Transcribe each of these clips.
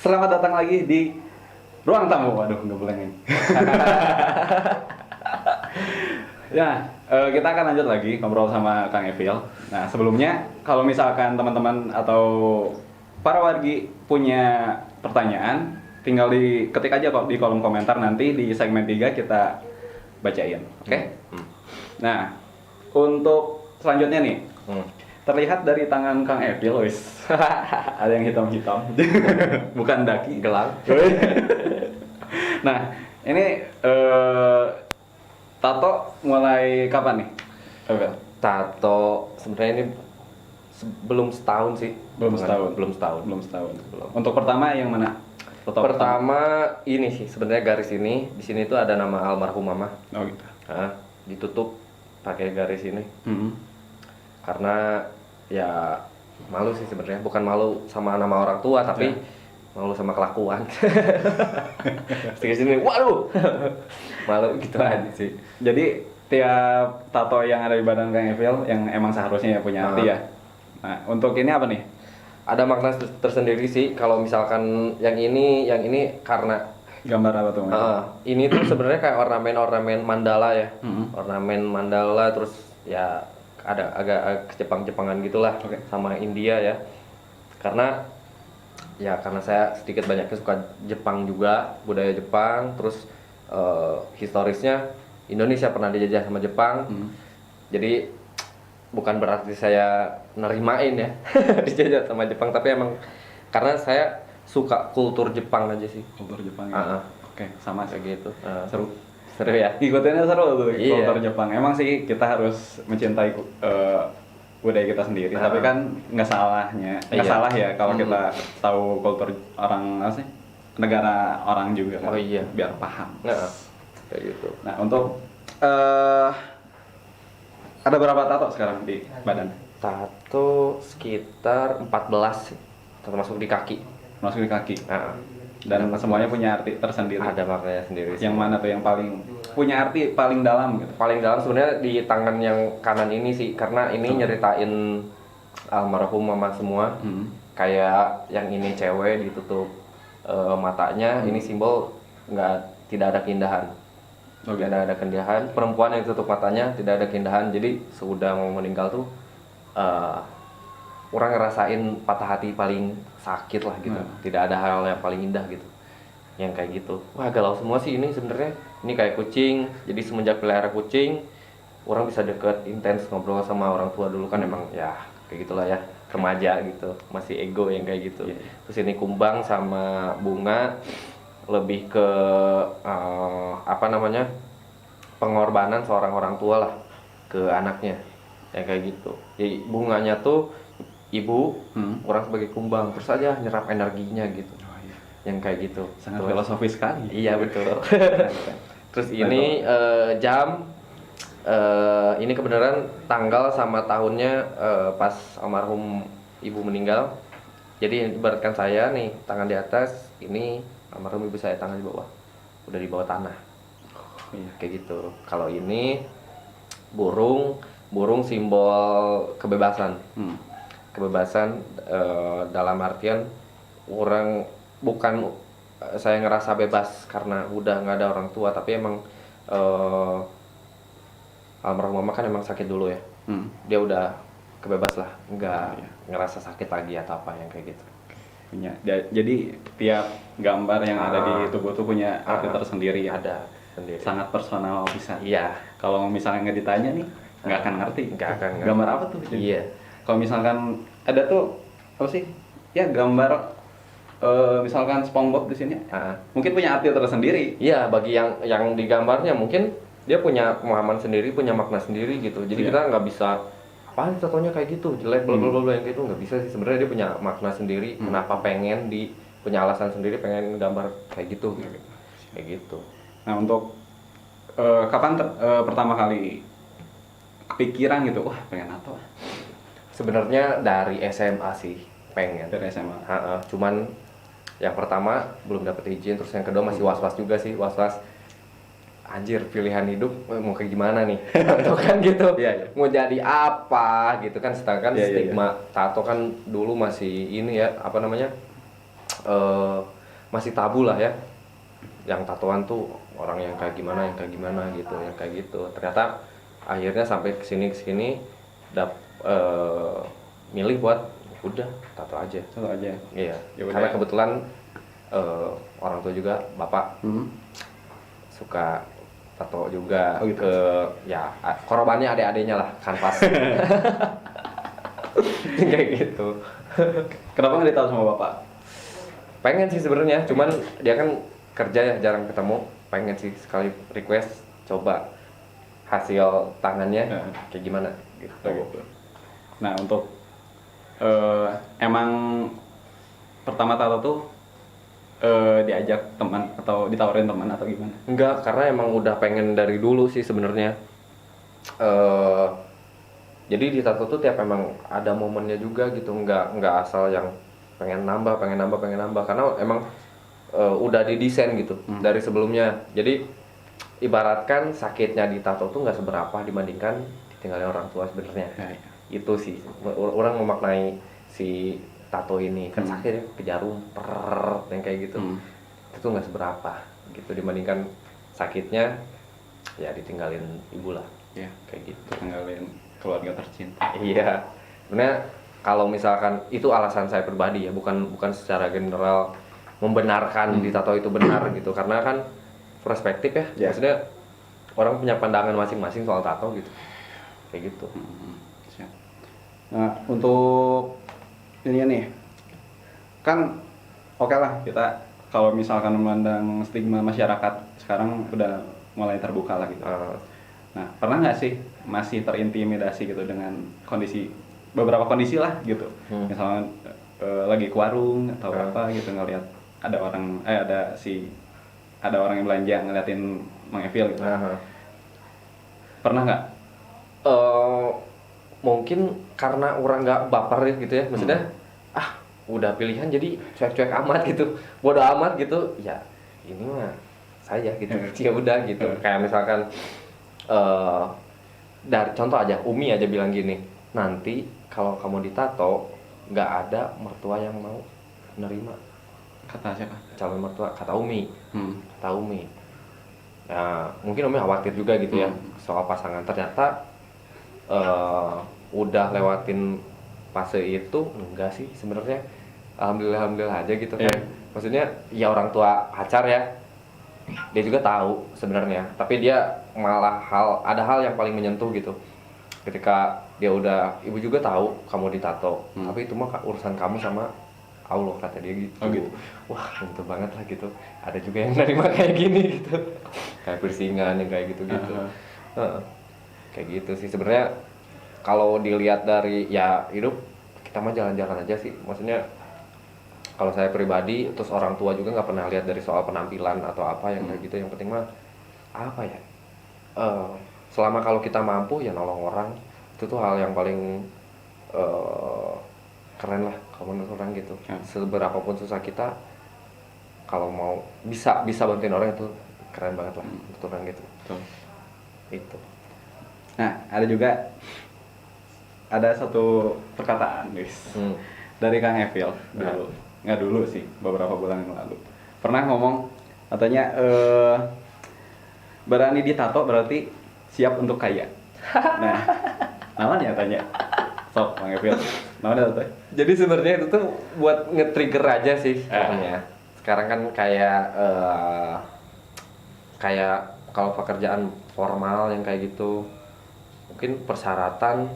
Selamat datang lagi di ruang tamu. Waduh, nggak boleh nih. Ya, kita akan lanjut lagi ngobrol sama Kang Evil. Nah, sebelumnya kalau misalkan teman-teman atau para wargi punya pertanyaan, tinggal diketik aja kok di kolom komentar, nanti di segmen 3 kita bacain. Oke? Nah, untuk selanjutnya nih, terlihat dari tangan Kang Evil, wis. Ada yang hitam-hitam. Bukan daki, gelang. Nah, ini tato mulai kapan nih, Evil? Tato sebenarnya ini belum setahun sih. Belum setahun. Belum setahun. Belum. Untuk pertama yang mana? Tato Pertama ini sih sebenarnya garis ini. Di sini tuh ada nama almarhum mama. Oh gitu. Ditutup pakai garis ini. Hmm. Karena ya malu sih sebenarnya, bukan malu sama nama orang tua tapi malu sama kelakuan. Di sini, waduh. Malu gitu aja sih. Jadi tiap tato yang ada di badan Kang Evil yang emang seharusnya ya punya arti ya. Nah, untuk ini apa nih? Ada makna tersendiri sih. Kalau misalkan yang ini karena Gambar apa tuh? ini tuh sebenarnya kayak ornamen mandala ya. Ornamen mandala, terus ya ada agak Jepang-Jepangan gitulah. Sama India ya. Karena saya sedikit banyaknya suka Jepang juga, budaya Jepang, terus historisnya Indonesia pernah dijajah sama Jepang. Jadi bukan berarti saya nerimain ya dijajah sama Jepang, tapi emang karena saya suka kultur Jepang aja sih. Kultur Jepang ya. Oke, sama sih gitu. Seru ya. Ngikutinnya seru tuh kultur Iya. Jepang. Emang sih kita harus mencintai budaya kita sendiri. Tapi kan nggak salah ya kalau kita tahu kultur orang apa sih, negara orang juga kan. Oh iya. Biar paham. Kayak gitu. Nah, untuk ada berapa tato sekarang di badan? Tato sekitar 14 sih, termasuk di kaki. Masuk di kaki. Dan semuanya punya arti tersendiri. Ada maknanya sendiri. Yang mana tuh yang paling punya arti paling dalam gitu? Paling dalam sebenarnya di tangan yang kanan ini sih, karena ini nyeritain almarhum mama semua. Kayak yang ini cewek ditutup matanya, ini simbol tidak ada keindahan. Tidak ada keindahan. Perempuan yang tutup matanya tidak ada keindahan. Jadi sudah mau meninggal tuh orang ngerasain patah hati paling sakit lah gitu. Tidak ada hal yang paling indah gitu. Yang kayak gitu. Wah, galau semua sih ini sebenarnya. Ini kayak kucing. Jadi semenjak pelihara kucing, orang bisa deket, intens ngobrol sama orang tua. Dulu kan emang ya kayak gitulah ya, remaja gitu. Masih ego yang kayak gitu. Terus ini kumbang sama bunga, lebih ke pengorbanan seorang orang tua lah ke anaknya, yang kayak gitu. Jadi bunganya tuh ibu, orang sebagai kumbang, terus aja nyerap energinya gitu. Yang kayak gitu. Sangat filosofis sekali. Iya betul. Terus ini jam, ini kebenaran tanggal sama tahunnya pas almarhum ibu meninggal. Jadi ibaratkan saya nih tangan di atas, ini almarhum ibu saya tangan di bawah, udah di bawah tanah. Kayak gitu. Kalau ini burung simbol kebebasan. Kebebasan dalam artian orang bukan saya ngerasa bebas karena udah nggak ada orang tua, tapi emang almarhum mama kan emang sakit dulu ya. Dia udah kebebas lah, nggak ngerasa sakit lagi atau apa yang kayak gitu. Punya. Jadi tiap gambar yang ada di tubuh tuh punya arti tersendiri ya. Ada sendiri. Sangat personal bisa. Iya. Kalau misalnya nggak ditanya nih, nggak akan ngerti. Nggak akan ngerti. Gambar apa tuh? Iya. Kalau misalkan ada tuh apa sih? Ya gambar misalkan SpongeBob di sini. Mungkin punya arti tersendiri. Iya, bagi yang digambarnya mungkin dia punya pemahaman sendiri, punya makna sendiri gitu. Jadi kita nggak bisa apaan tatonya kayak gitu, jelek blablabla yang gitu, nggak bisa sih. Sebenarnya dia punya makna sendiri, kenapa punya alasan sendiri pengen gambar kayak gitu. Kayak gitu. Nah, untuk kapan pertama kali kepikiran gitu, wah pengen tato? Sebenarnya dari SMA sih pengen. Dari SMA. Cuman yang pertama belum dapet izin, terus yang kedua masih was-was juga sih, was-was. Anjir, pilihan hidup mau kayak gimana nih? Tato kan gitu. Mau jadi apa gitu kan, sedangkan stigma tato kan dulu masih ini ya, apa namanya? masih tabu lah ya. Yang tatoan tuh orang yang kayak gimana gitu, yang kayak gitu. Ternyata akhirnya sampai kesini milih buat udah tato aja. Tato aja. Iya. Ya udah. Karena kebetulan orang tua juga bapak suka tato juga. Oh, gitu. Ke ya korbannya adik-adiknya lah, kanvas. Kayak gitu. Kenapa nggak ditato sama bapak? Pengen sih sebenarnya, cuman dia kan kerja ya, jarang ketemu. Pengen sih sekali request coba hasil tangannya kayak gimana gitu. Gitu. Nah, untuk emang pertama tato tuh diajak teman atau ditawarin teman atau gimana? Enggak, karena emang udah pengen dari dulu sih sebenarnya. Jadi di tato tuh tiap emang ada momennya juga gitu, nggak asal yang pengen nambah karena emang udah didesain gitu dari sebelumnya. Jadi ibaratkan sakitnya di tato tuh nggak seberapa dibandingkan ditinggalin orang tua sebenarnya. Ya. Itu sih orang memaknai si tato ini kan sakitnya ke jarum yang kayak gitu. Itu nggak seberapa gitu dibandingkan sakitnya ya ditinggalin ibu lah. Ya, Kayak gitu. tinggalin keluarga tercinta. Iya, sebenarnya kalau misalkan itu alasan saya pribadi ya, bukan secara general membenarkan ditato itu benar gitu, karena kan perspektif ya, Yeah. maksudnya orang punya pandangan masing-masing soal tato gitu, kayak gitu. Siap. Nah, untuk ini nih, kan oke lah kita kalau misalkan memandang stigma masyarakat sekarang udah mulai terbuka lah gitu. Nah, pernah nggak sih masih terintimidasi gitu dengan beberapa kondisi lah gitu. Misalnya lagi ke warung atau apa gitu ngelihat ada orang yang belanja ngeliatin Mang Evil gitu. Pernah nggak? Mungkin karena orang nggak baper gitu ya, maksudnya udah pilihan jadi cuek-cuek amat gitu, bodo amat gitu, ya ini mah saya gitu, ya udah gitu. Kayak misalkan dari contoh aja, Umi aja bilang gini, nanti kalau kamu ditato nggak ada mertua yang mau menerima. Kata siapa? Calon mertua, kata Umi. Kata Umi. Ya, mungkin Umi khawatir juga gitu ya soal pasangan. Ternyata udah lewatin fase itu enggak sih sebenarnya. Alhamdulillah aja gitu kan. Maksudnya ya orang tua pacar ya, dia juga tahu sebenarnya, tapi dia malah ada hal yang paling menyentuh gitu. Ketika dia ibu juga tahu kamu ditato, tapi itu mah urusan kamu sama Allah, kata dia gitu. Oh gitu. Wah, tentu banget lah gitu. Ada juga yang nerima kayak gini gitu. Kayak piercingan yang kayak gitu-gitu. Kayak gitu sih sebenarnya. Kalau dilihat dari ya hidup, kita mah jalan-jalan aja sih. Maksudnya kalau saya pribadi, terus orang tua juga nggak pernah lihat dari soal penampilan atau apa yang kayak gitu. Yang penting mah apa ya? Selama kalau kita mampu ya nolong orang, itu tuh hal yang paling keren lah kalau menurut orang gitu. Seberapapun susah kita, kalau mau bisa bantuin orang itu keren banget lah menurut orang gitu. Itu. Nah, ada satu perkataan guys dari Kang Evil dulu. Nggak dulu sih, beberapa bulan yang lalu pernah ngomong, katanya berani ditato berarti siap untuk kaya. Nah, namanya tanya sok Kang Evil, namanya tato. Jadi sebenarnya itu tuh buat nge-trigger aja sih sebenarnya. Sekarang kan kayak kalau pekerjaan formal yang kayak gitu, mungkin persyaratan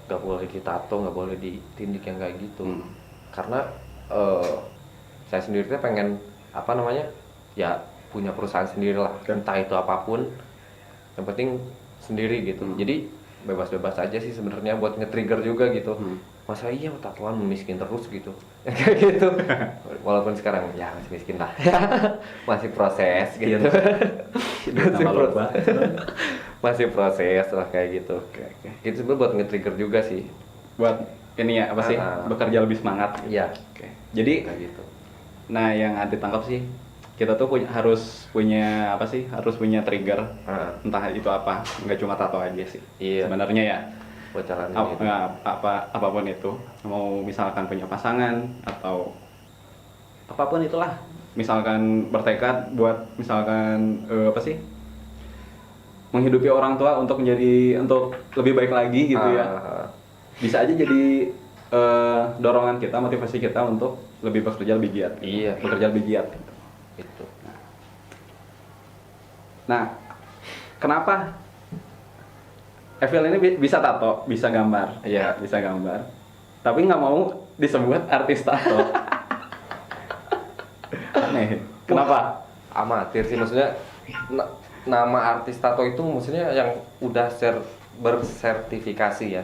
nggak boleh ditato, nggak boleh ditindik yang kayak gitu. Karena saya sendiri tuh pengen ya punya perusahaan sendiri lah, entah itu apapun, yang penting sendiri gitu. Jadi bebas-bebas aja sih sebenarnya, buat nge-trigger juga gitu. Masa iya tatoan miskin terus gitu. Kayak gitu. Walaupun sekarang ya masih miskin lah. Masih proses gitu. Masih proses lah kayak gitu. Itu sebenarnya buat nge-trigger juga sih. Buat ini ya, apa sih? Bekerja lebih semangat. Iya. Jadi kayak gitu. Nah, yang ditangkap sih, kita tuh harus punya trigger. Entah itu apa, nggak cuma tato aja sih. Iya. Sebenarnya ya. Buat jalan gitu. Apapun itu, mau misalkan punya pasangan atau apapun itulah, misalkan bertekad buat misalkan apa sih, menghidupi orang tua untuk lebih baik lagi gitu ya, bisa aja jadi dorongan kita, motivasi kita untuk lebih bekerja lebih giat. Iya. Bekerja lebih giat. Itu. Nah, kenapa Evil ini bisa tato, bisa gambar? Iya. Bisa gambar. Tapi nggak mau disebut artis tato. Aneh. Kenapa? Amatir sih, maksudnya nama artis tato itu maksudnya yang udah bersertifikasi ya,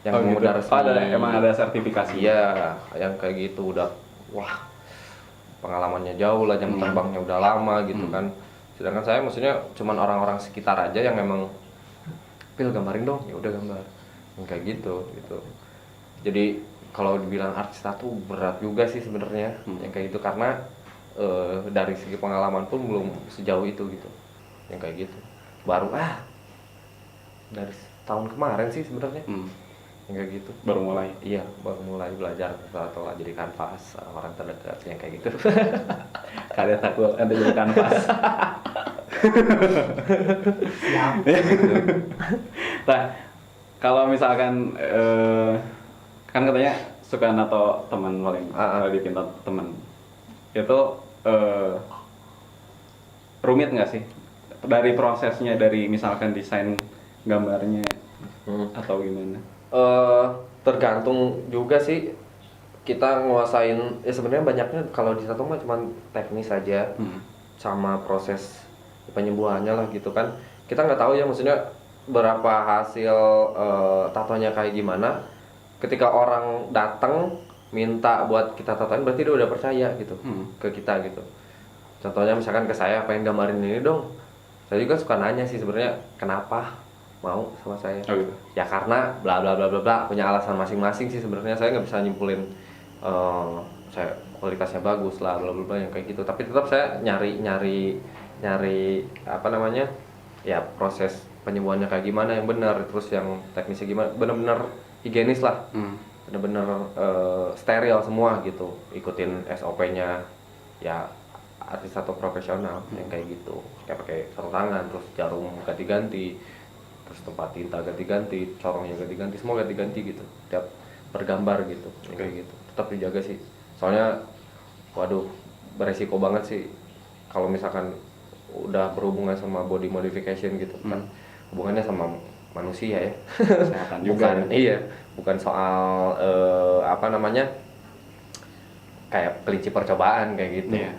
yang gitu. udah resmi. Emang ada sertifikasi? Iya, yang kayak gitu udah, wah, pengalamannya jauh lah, jam terbangnya udah lama gitu kan. Sedangkan saya maksudnya cuman orang-orang sekitar aja yang emang, Pil gambarin dong, ya udah gambar, yang kayak gitu. Jadi kalau dibilang artis tato berat juga sih sebenarnya, yang kayak gitu, karena dari segi pengalaman pun belum sejauh itu gitu, yang kayak gitu. Baru dari tahun kemarin sih sebenarnya, yang kayak gitu. Baru mulai? Iya, baru mulai belajar tato lah, jadi kanvas orang terdekat yang kayak gitu. Kalian takut ada jadi kanvas. Nah, kalau misalkan kan katanya suka nato teman, paling bikin tato teman itu rumit nggak sih dari prosesnya, dari misalkan desain gambarnya atau gimana? Tergantung juga sih, kita nguasain ya sebenarnya banyaknya kalau di tato mah cuma teknis aja, sama proses penyembuhannya lah gitu kan. Kita nggak tahu ya maksudnya berapa hasil tatonya kayak gimana. Ketika orang datang minta buat kita tatoin, berarti dia udah percaya gitu ke kita gitu. Contohnya misalkan ke saya, pengen gambarin ini dong, saya juga suka nanya sih sebenarnya kenapa mau sama saya. Gitu. Ya karena bla bla bla bla bla, punya alasan masing-masing sih sebenarnya. Saya nggak bisa nyimpulin saya kualitasnya bagus lah bla bla bla yang kayak gitu, tapi tetap saya nyari apa namanya, ya proses penyembuhannya kayak gimana yang benar, terus yang teknisnya gimana, benar-benar higienis lah, benar-benar steril semua gitu, ikutin SOP-nya ya artis atau profesional yang kayak gitu, kayak pakai sarung tangan, terus jarum ganti-ganti, terus tempat tinta ganti-ganti, corongnya ganti-ganti, semua ganti-ganti gitu tiap bergambar gitu, kayak gitu. Tetap dijaga sih, soalnya waduh beresiko banget sih kalau misalkan udah berhubungan sama body modification gitu kan, hubungannya sama manusia ya. Kesehatan juga. Bukan soal apa namanya, kayak kelinci percobaan kayak gitu. Yeah.